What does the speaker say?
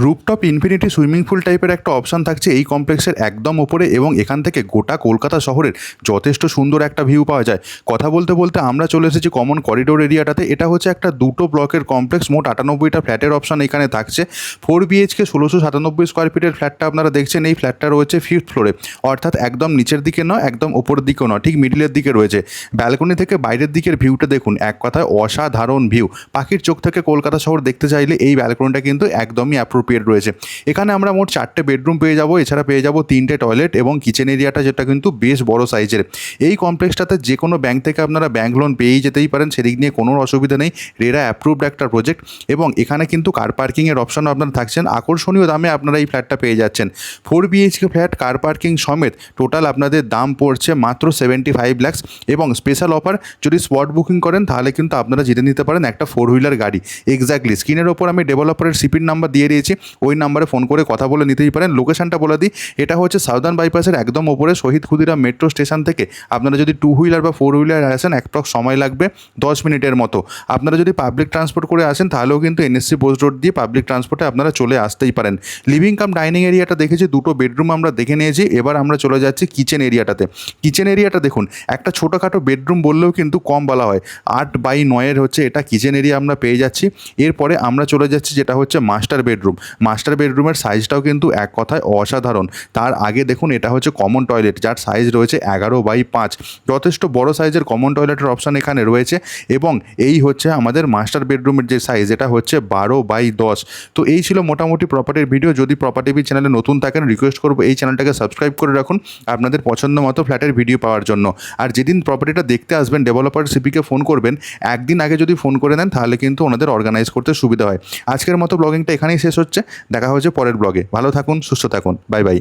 Rooftop infinity swimming pool টাইপের একটা option থাকছে এই কমপ্লেক্সের একদম ওপরে, এবং এখান থেকে গোটা কলকাতা শহরের যথেষ্ট সুন্দর একটা ভিউ পাওয়া যায়। কথা বলতে বলতে আমরা চলে এসেছি কমন করিডোর এরিয়াটাতে। এটা হচ্ছে একটা দুটো ব্লকের কমপ্লেক্স, মোট 98টা ফ্ল্যাটের অপশান এখানে থাকছে। 4 BHK 1697 স্কোয়ার ফিটের ফ্ল্যাটটা আপনারা দেখছেন। এই ফ্ল্যাটটা রয়েছে 5th ফ্লোরে, অর্থাৎ একদম নিচের দিকে নয়, একদম ওপরের দিকেও নয়, ঠিক মিডিলের দিকে রয়েছে। ব্যালকনি থেকে বাইরের দিকের ভিউটা দেখুন, এক কথায় অসাধারণ ভিউ। পাখির চোখ থেকে কলকাতা শহর দেখতে চাইলে এই ব্যালকনিটা কিন্তু একদমই অ্যাপ্রোপ্রিয়েট রয়েছে। এখানে আমরা মোট 4টে বেডরুম পেয়ে যাবো, এছাড়া পেয়ে যাবো 3টে টয়লেট এবং কিচেন এরিয়াটা, যেটা কিন্তু বেশ বড় সাইজের। এই কমপ্লেক্সটাতে যে কোনো ব্যাংক থেকে আপনারা ব্যাংক লোন পেয়েই যেতেই পারেন, সেদিক নিয়ে কোনো অসুবিধা নেই। রেরা অ্যাপ্রুভড একটা প্রজেক্ট, এবং এখানে কিন্তু কার পার্কিংয়ের অপশনও আপনারা থাকছেন। আকর্ষণীয় দামে আপনারা এই ফ্ল্যাটটা পেয়ে যাচ্ছেন। 4 BHK ফ্ল্যাট কার পার্কিং সমেত টোটাল আপনাদের দাম পড়ছে মাত্র 75 lakhs, এবং স্পেশাল অফার যদি স্পট বুকিং করেন তাহলে কিন্তু আপনারা জিতে নিতে পারেন একটা 4 হুইলার গাড়ি। এক্স্যাক্টলি স্ক্রিনের ওপর আমি ডেভেলপারের সিপির নাম্বার দিয়ে দিয়েছি, ওই নাম্বারে ফোন করে কথা বলে নিতেই পারেন। লোকেশনটা বলে দিই, এটা হচ্ছে সাউদার্ন বাইপাসের একদম ওপরে শহীদ ক্ষুদিরাম মেট্রো স্টেশন থেকে আপনারা যদি 2 হুইলার বা 4 হুইলার আসেন অ্যাপ্রক্স সময় লাগবে 10 মিনিটের মতো। আপনারা যদি পাবলিক ট্রান্সপোর্ট করে আসেন তাহলেও কিন্তু NSC বোস রোড দিয়ে পাবলিক ট্রান্সপোর্টে আপনারা চলে আসতেই পারেন। লিভিং কাম ডাইনিং এরিয়াটা দেখেছি, দুটো বেডরুম আমরা দেখে নিয়েছি। এবার আমরা চলে যাচ্ছি কিচেন এরিয়াটাতে। কিচেন এরিয়াটা দেখুন, একটা ছোটোখাটো বেডরুম বললেও কিন্তু কম বলা হয়। 8x9 হচ্ছে এটা কিচেন এরিয়া আমরা পেয়ে যাচ্ছি। এরপরে আমরা চলে যাচ্ছি যেটা হচ্ছে মাস্টার বেডরুম। মাস্টার বেডরুমের সাইজটাও কিন্তু এক কথায় অসাধারণ। তার আগে দেখুন, এটা হচ্ছে কমন টয়লেট, যার সাইজ রয়েছে 11x5। যথেষ্ট বড় সাইজের কমন টয়লেটের অপশান এখানে রয়েছে। এবং এই হচ্ছে আমাদের মাস্টার বেডরুমের যে সাইজ, এটা হচ্ছে 12x10। তো এই ছিল মোটামুটি প্রপার্টির ভিডিও। যদি প্রপার্টি বি চ্যানেলে নতুন থাকেন, রিকোয়েস্ট করবো এই চ্যানেলটাকে সাবস্ক্রাইব করে রাখুন আপনাদের পছন্দ মতো ফ্ল্যাটের ভিডিও পাওয়ার জন্য। আর যেদিন প্রপার্টিটা দেখতে আসবেন, ডেভেলপার সিপিকে ফোন করবেন। একদিন আগে যদি ফোন করে নেন তাহলে কিন্তু ওনাদের অর্গানাইজ করতে সুবিধা হয়। আজকের মতো ব্লগিংটা এখানেই শেষ হচ্ছে। দেখা হচ্ছে পরের ব্লগে। ভালো থাকুন, সুস্থ থাকুন, বাই বাই।